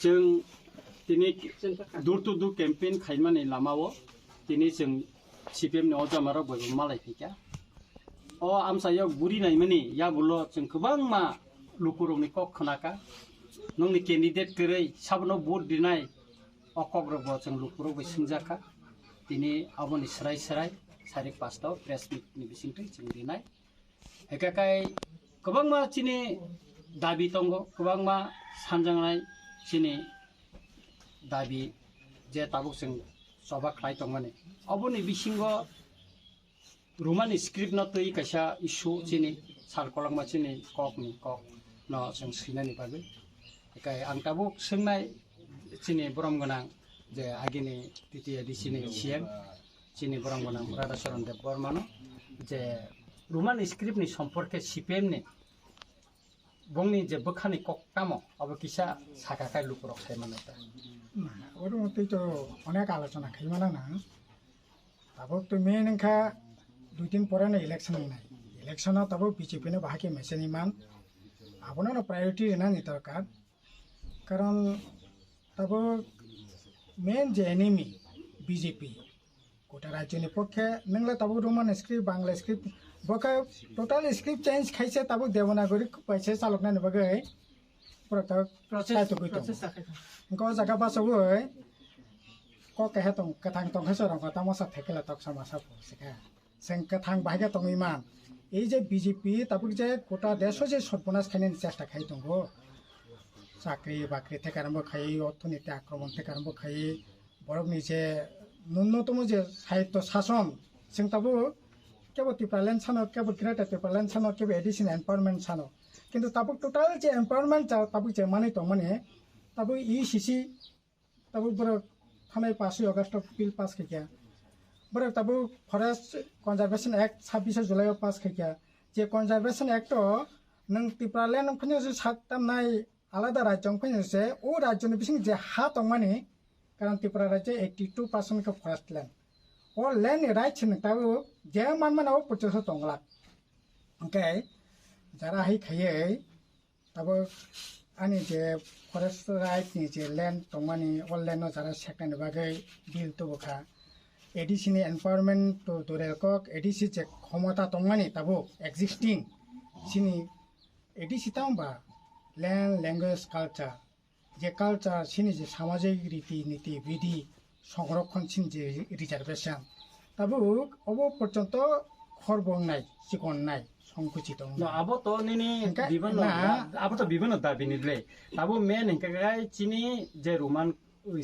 जों दिनै दुर टु दुर केम्पेइन खालामनानै लामावो दिनै जों CPM नि अजामाराव बयबो मालाय फैया आमसायाव गुरिनाय माने याबुल' जों गोबां मा लुकुरंनि कक खोनाका नोंनि केन्डिडेट गरै साबनो भट दिनाय अकग्रब जों लुकुराव बैसंजाखा दिनै आबनि स्राय स्राय 5:30 प्रेस मिटनि बिसिंथै जों दिनाय एकाकाय गोबां मा चिनि दाबि दंगो गोबां मा सानजांनाय चिनि दाबि जे ताबुक जों सभा खालाय दं माने अबनि बिसिंगो रोमान स्क्रिप्ट न तै कैसा इशू चिनि सालकलांमा चिनि कक न जों सैनानि बागै एकाय आं ताबुक सोंनाय चिनि बरम गोनां जे आगिनि TTADC नि CM चिनि बरम गोनां राधाचरण देव बर्मानो जे रोमान स्क्रिप्ट नि सम्पर्के CPM नि बंनि जे बखानि कक्तामो अब किसा साकाखाय लुकुरक सायमानता ওর মধ্যেই তো অনেক আলোচনা খাইমানা না তারপর তো মেন এনখা 2 দিন পরে না ইলেকশন নাই ইলেকশন তারপর বিজেপি নে বাহাকে মেসেন ইমান আপনার প্রায়োরিটি না নি দরকার কারণ তারপর মেন যে এনিমি বিজেপি গোটা রাজ্যের পক্ষে নংলা তারপর রোমান স্ক্রিপ্ট বাংলা স্ক্রিপ্ট বকা টোটাল স্ক্রিপ্ট চেঞ্জ খাইছে তারপর দেবনাগরী পাইছে চালক না বাগৈ process Engkau jaga pasawai, kau kehetong ketang tong kesorong kata masa tekela tok sama sapu seka, seng ketang bahagia tong iman. Ini je BJP tapi je kota desa je sotponas kainin cesta kai tonggo, sakri bakri tekaran bakai, orthoনীতি আক্রমণ tekaran bakai, borok ni je ন্যূনতম je সাহিত্য শাসন, seng tabu কেবল টিপালেন সানো কেবল greater টিপালেন সানো কেবল addition empowerment সানো, কিন্তু tabu total je empowerment tabu je mani tong mani তারপর ECC তারপর বড় থানায় 5 আগস্ট বিল পাস খাইয়া বড় তারপর forest conservation act 26 July pass খাইয়া যে কনজারভেশন অ্যাক্ট নং ত্রিপুরালেন্ড ফিনে সাততামনাই আলাদা রাজ্য ফিনেছে ও রাজ্যনি বিসিং যে হা তংমানি কারণ ত্রিপুরা রাজ্যে 82% কা ফরেস্ট ল্যান্ড ও ল্যান্ড রাইট ছিন তাবো যে মানমানাও 50 তংলা ওকে যারা হাই খাইয়ে তারপর ani je forest right ni je land tongmani all land no jara second bagai bill to bokha ADC ni empowerment to dorel kok ADC je khomota tongmani tabo existing sini ADC tamba land language culture je culture sini je samajik riti niti bidi সংরক্ষণ sin je reservation tabo obo porjonto khorbong nai sikon nai সংকুচিত না আবো তো নিনি বিভিন্ন আবো তো বিভিন্ন দাবি নিলে তাবো মেন হিংকাগাই চিনি যে রোমান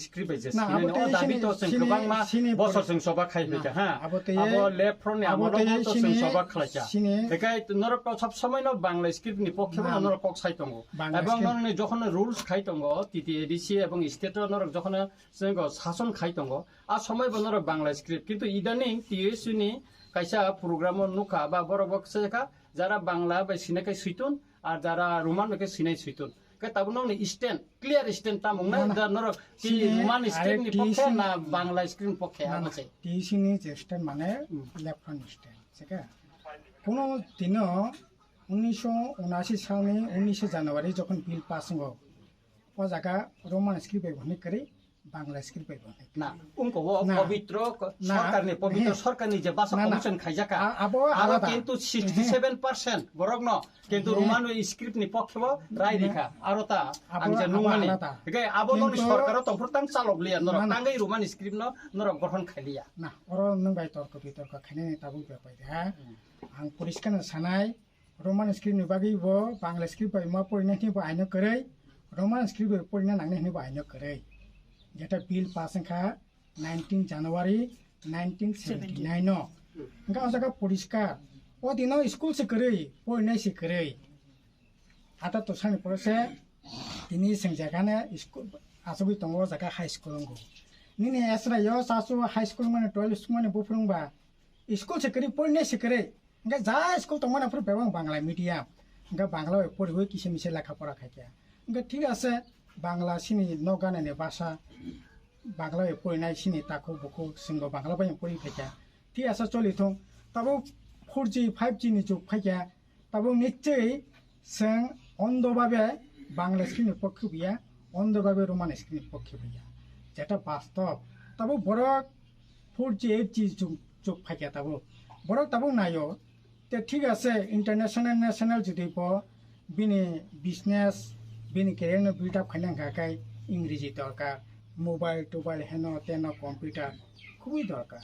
স্ক্রিপ্ট যে সিনে ও দাবি তো जों गोबां मा বছর जों সভা খাইবেকা হ্যাঁ আবো লেফট ফ্রন্ট আবো তো जों সভা খাইছা বেকাই নরক সব সময় ন বাংলা স্ক্রিপ্ট নি পক্ষে নরক কক সাইতঙ্গ এবং নরনি যখন রুলস খাইতঙ্গ TTADC এবং স্টেট নরক যখন जों শাসন খাইতঙ্গ আ সময় বনরক বাংলা স্ক্রিপ্ট কিন্তু ইদানিং TSC নি কাইসা প্রোগ্রাম নুকা বা বড় বক্সেকা যারা বাংলা বা সিনাকে সুইতুন আর যারা রোমান কে সিনাই সুইতুন কে তাবনো নি স্ট্যান্ড ক্লিয়ার স্ট্যান্ড তামং না নর কি রোমান স্ক্রিন নি পক্ষে না বাংলা স্ক্রিন পক্ষে আছে টিসি নি যে স্ট্যান্ড মানে লেফট ফ্রন্ট স্ট্যান্ড সেকা কোনো দিন 1979 সালে 19 জানুয়ারি যখন বিল পাস হলো ও জায়গা রোমান স্ক্রিপ্ট ব্যবহার করে বাংলা স্ক্রিপ্ট ব্যবহার না উনকো পবিত্র সরকারনি যে ভাষা কমিশন খাইজাকা আর কিন্তু 67% বরগ্ন কিন্তু রোমান স্ক্রিপ্ট নি পক্ষে রায় রেখা আর তা আং যে নুমানি গে আবননি সরকার তফরতাং চালকলিয়া নর তাঙ্গই রোমান স্ক্রিপ্ট নর গঠন খাইলিয়া না ওর নং বাই তর্ক বিতর্ক খাইনে তাবু বেপাই হ্যাঁ আং পরিষ্কার সানাই রোমান স্ক্রিপ্ট নি বাগিবো বাংলা স্ক্রিপ্ট বাই মা পরিনাতি বো আইনো করে রোমান স্ক্রিপ্ট পরিনা নাংনে নি বো আইনো করে যেটা বিল পাস খা 19 জানুয়ারি 1979 নো গা জায়গা পরিষ্কার ও দিন স্কুল সে করে পড়নে সে করে আতা তো সানি পড়ছে তিনি সং জায়গানে স্কুল আসবি তঙ্গ জায়গা হাই স্কুল গো নিনে এসরা ইয় সাসু হাই স্কুল মানে 12 স্কুল মানে বুফরুংবা স্কুল সে করে পড়নে সে করে গা যা স্কুল তঙ্গ না ফর বেবাং বাংলা মিডিয়াম গা বাংলা পড়িবই কিসে মিসে লেখাপড়া খাইয়া গা ঠিক আছে বাংলা সিনি নগানে ভাষা বাংলা পড়িনাই সিনি তাকো বকো সিংহ বাংলা বাই পড়ি ফাইকা ঠিক আছে চলিথং তাবো 4G 5G नि जुग फाइया ताबो निश्चय जों अंधभावे बांग्ला स्क्रिप्टनि पक्ष बिया অন্ধভাবে রোমান স্ক্রিপ্ট পক্ষে ভাইয়া যেটা বাস্তব তবু বড় 4G 8G চোখ ফাইকা তাবো বড় তাবো নাইও তে ঠিক আছে ইন্টারন্যাশনাল ন্যাশনাল যদি বিনি বিজনেস বিনি কেরিয়ার বিল্ড আপ খাইনা গাকাই ইংরেজি দরকার মোবাইল টোবাইল হেন তেন কম্পিউটার খুবই দরকার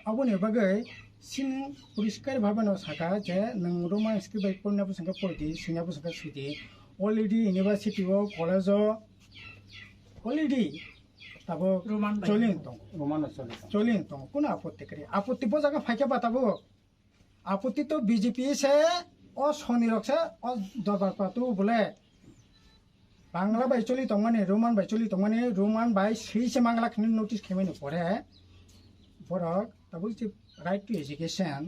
আবনি বাগै সিন পরিষ্কারভাবে সাকা যে নং রোমান স্ক্রিপ্ট পড়নাবো সংখ্যা পড়ি সিনাবো সংখ্যা সুদি অলরেডি ইউনিভার্সিটিও কলেজও অলরেডি তাবো চলিন দं রোমানো চলে চলিন दं কোনো আপত্তি করি আপত্তি বজাকা ফাইকে বাতাবো আপত্তি তো বিজেপি সে ও শনিরকছে ও দরবার পাতু বলে বাংলা বাই চলি दं মানে রোমান বাই চলি दं মানে রোমান বাই সেইসে বাংলা খানি নোটিস খেমেনি পড়ে বরক তাবো যে right to education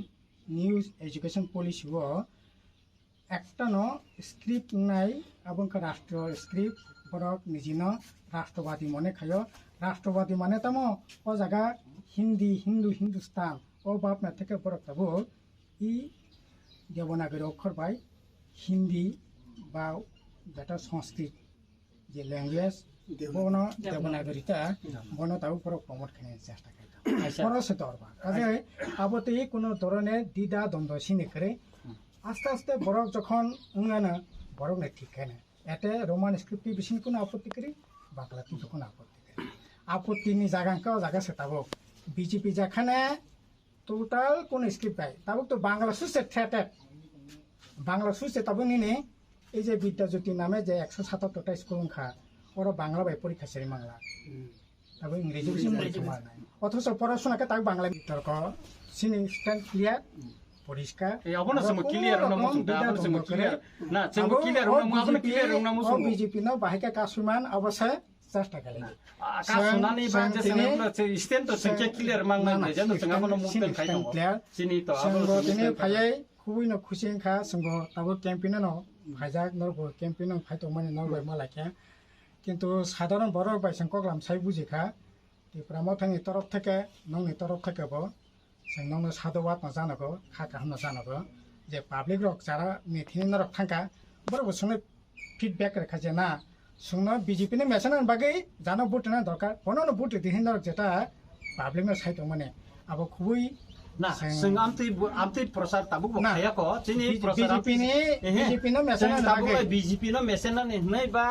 news education policy ও একটা ন স্ক্রিপ্ট নাই এবং রাষ্ট্রীয় স্ক্রিপ্ট বরক নিজিন রাষ্ট্রবাদী মনে খায় রাষ্ট্রবাদী মানে তামো ও জায়গা হিন্দি হিন্দু হিন্দুস্তান ও বাপনা থেকে বরক তাবো ই দেবনাগরী অক্ষর বাই হিন্দি বা যেটা সংস্কৃত যে ল্যাঙ্গুয়েজ বন দেবনাগরীটা বন তাবো বরক প্রমোট খেয়ে চেষ্টা করে খরচে দরবার কাজে আবতে কোনো ধরনের দ্বিধা দ্বন্দ্ব সিনে করে আস্তে আস্তে বরক যখন উঙ্গানো বরক না ঠিক খায় না এতে রোমান স্ক্রিপ্টটি বেশি কোনো আপত্তি করি বাংলাতে কোনো আপত্তি করি আপত্তিনি জায়গাকেও জায়গা সেটাবো বিজেপি যেখানে টোটাল কোন স্ক্রিপ্ট পাই তাবো তো বাংলা সুসে থ্রেটেড বাংলা সুসে তাবো নিনে এই যে বিদ্যাজ্যোতি নামে যে 177টা স্কুল খা ওরা বাংলা বাই পরীক্ষা সেরি বাংলা তাবো ইংরেজি বেশি নাই অথচ পড়াশোনাকে তাকে বাংলা বিতর্ক সিনি স্ট্যান্ড ক্লিয়ার পরিষ্কার এই অবনা সম ক্লিয়ার না মুসুম তা অবনা সম ক্লিয়ার না সম ক্লিয়ার না অবনা ক্লিয়ার না মুসুম বিজেপি নো বাহিকা কাসুমান অবশ্যই চেষ্টা করে কাসুনানি বা যে সঙ্গে স্ট্যান্ড তো সংখ্যা ক্লিয়ার মাংনা যে জানো সঙ্গে অবনা মুভমেন্ট খাই দं সিনি তো সঙ্গ দিনে ফায়াই খুবই ন খুশি খা সঙ্গ তাবো ক্যাম্পেইন ন ভাইজাক নরব ক্যাম্পেইন ফাইতো মানে নরবাই মালাকে কিন্তু সাধারণ বড় বাই সংকলাম সাই বুঝিখা ত্রিপুরামথানি তরফ থেকে নংনি তরফ থেকে जों नोंनो साधुबाद न जानांगौ खाखा होनना जानांगौ जे पाब्लिक रक जारा मिथिनि नरक थांखा बरबो सोंनो फिडबैक रेखा जे ना सोंनो बीजेपी ने मेसन बागै जानो बुटना दरकार बनो बुट दिहिन नरक जेटा पाब्लिक न साइतो माने अब खुबै ना जों आमति प्रसार ताबु खाया को चिनि प्रसार बीजेपी ने मेसन ताबु बीजेपी न मेसन ने नै बा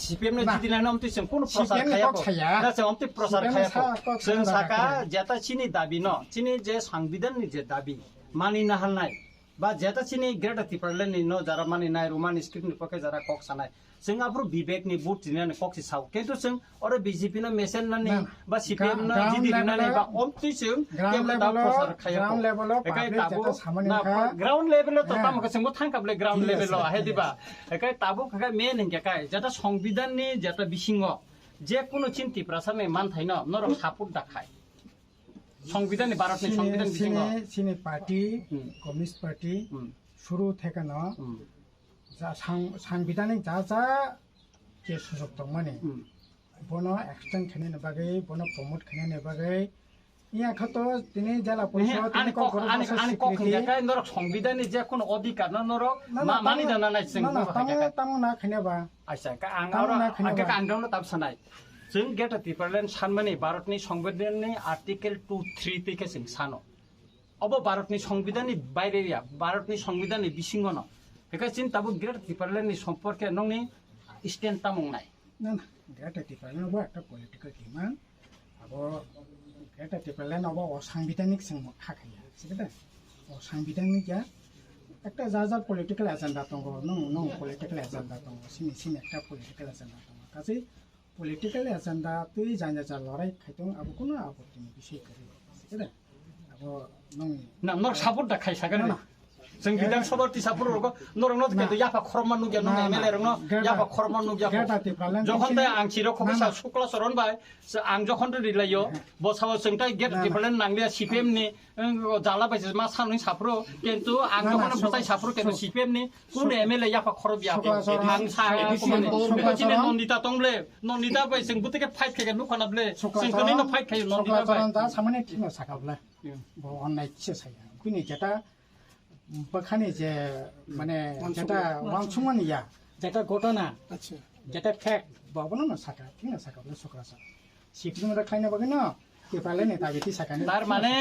सीपीएम ने जिदिना आमति जों कोन प्रसार खाया को ना जों आमति प्रसार खाया को जों साका जेता चिनि दाबी न चिनि जे संविधान नि जे दाबी मानिना हालनाय बा जेता चिनि ग्रेट टिपारलेन नि न जारा मानिनाय रोमान स्क्रिप्ट नि पके जारा कक सानाय जों आब्रु विवेक नि बुट दिनाने कक साव किन्तु जों अरे बीजेपी न मेसन नि बा सीपीएम न जिदिना नि बा अमति जों केवल दा प्रसार खाया ग्राउंड लेवल एकाय ताबु ग्राउंड लेवल तो तामको जोंबो थांकाबले ग्राउंड लेवल हेदिबा एकाय ताबु खाय मेन हिंगाय जेता संविधान नि जेता बिसिंग जे कोनो चिन्ति प्रसार नि मान थाइन नरक सापोर्ट दाखाय संविधान भारत नि संविधान बिसिंग सिने पार्टी कम्युनिस्ट पार्टी शुरू থেকে ন যা সাংবিধানিক যা যা যে সুযোগ দं माने बनो एक्सटेंड खाने बागै बनो प्रमोट खाने बागै इया खतो दिनै जिल्ला परिषद अनि कक हिंगाय नरक संविधान नि जे कोनो अधिकार न नरक मानि दाना नाय जों तामो ना खानेबा आसा का आंगावनो ताब सानाय जों गेटा टिपारलेन सानमानि भारतनि संविधाननि आर्टिकल 2.3 থেকে जों सानो अब भारतनि संविधाननि बायरेया भारतनि संविधाननि बिसिंग न बेखाय चिन ताबु गेटा टिपारलेननि सम्पर्के नंनि स्टैंड तामंनाय ना ना गेटा टिपारलेन अब একটা पॉलिटिकल डिमांड अब गेटा टिपारलेन अब असांविधानिक जों खाखाया सिगदा असांविधानिक या একটা যা যা পলিটিক্যাল এজেন্ডা দं নো পলিটিক্যাল এজেন্ডা दं सिनि একটা পলিটিক্যাল এজেন্ডা दं কাজে पॉलिटिकल एजेंडा तुई जाने जा लड़ाई खाइतों अब कोनो आपत्ति नहीं विषय करे है अब ना नर सपोर्ट दा खाइ सागन जों बिदान सभाति सापोर्ट रको नरंग न के याफा खरमान नु गेनो एमएलए रंग याफा खरमान नु गया जखन ता आं चिरो खबसा सुक्ला सरन बाय आं जखन रिलायो बसाव जोंता गेट डिफरेंट नांलिया सीपीएम नि जाला बायसे मा साननि साफ्रो किन्तु आं जखन फसाय साफ्रो केनो सीपीएम नि कुन एमएलए याफा खर बिया आं सा कोने नन्दिता तंगले नन्दिता बाय जों बुतके फाइट खाय नुखानाबले जों कने न फाइट खाय नन्दिता बाय दा सामने थिनो साकाबला ब अननाय थिसे साया कुनि जेटा बखानि जे माने जेटा वांसुमनिया जेटा घटना যেটা ফ্যাক্ট বাবু না সাকা ঠিক না সাকা বলে সকরা সাকা সিপিএম রা খাইনা বাগে না কে পালে নে তাবিতি সাকা নে তার মানে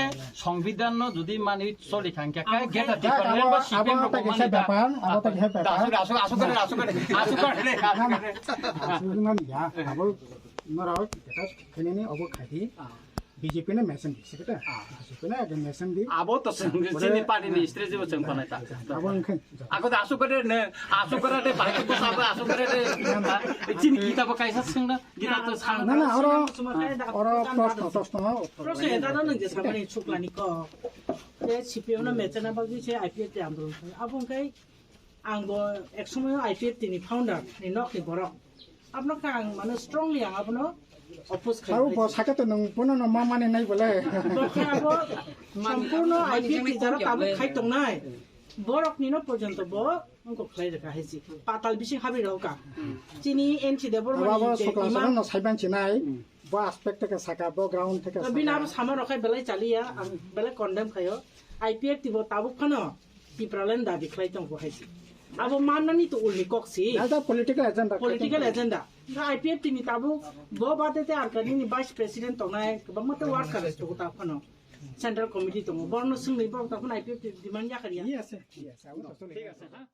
সংবিধান যদি মানে চলি থাকে গেট ডিপার্টমেন্ট বা সিপিএম আবার তাকে সে ব্যাপার আবার তাকে সে ব্যাপার আসু করে সুমান ইয়া আবার নরাও এটা খেনে নি অব খাইদি বিজেপি নে মেসেন দি সেটা বিজেপি নে আগে মেসেন দি আবো তো সিনি পার্টি নি স্ট্রেজি বচং পানাইতা আবার ইনখান আগো আসু করে নে আসু করে দে বাইক তো সাবে আসু করে দে চিনি কিতাব কাইসা সিংনা গিতা তো সাং না না ওরা প্রশ্ন প্রশ্ন এটা না নঙ্গে সামনে ছুকলানি ক যে সিপিএম না মেচনা বাগি সে আইপিএফ তে আন্দোলন আবংকাই आंबो एक समय आईपीएफ तिनी फाउंडर नि नखनि बरक आपनका आं माने स्ट्रंगली आं आपनो अपोज তাও সাকা তো নং পুনো ন মা মানে নাই বলে खाबो सम्पूर्ण आईपीएफ ति जारा ताबो खाइ तंनाय बरक नि न पर्यन्त ब अंको खलाइ रखा हेसि पाताल बिसिं हाबि रौका चिनी एनसी देबर বাবা माने সকলা সকলা ন সাইবান চিনাই বা আসপেক্ট থেকে সাকা ব গ্রাউন্ড থেকে बिना सामा रखाय बेलाय चालिया आं बेलाय कन्डेम खायो आईपीएफ तिबो ताबो खनो पिप्रालेन दाबि खलाइ तंको हेसि अब माननानि तो उल्नि कक्सी এটা political agenda political agenda ga IPF tini tabu bo bate te arkani ni vice president tongnai bang mate work kare to ta khano central committee tong borno singni bo ta khon IPF demand ya kariya yes yes আবার তো চলে ঠিক আছে হ্যাঁ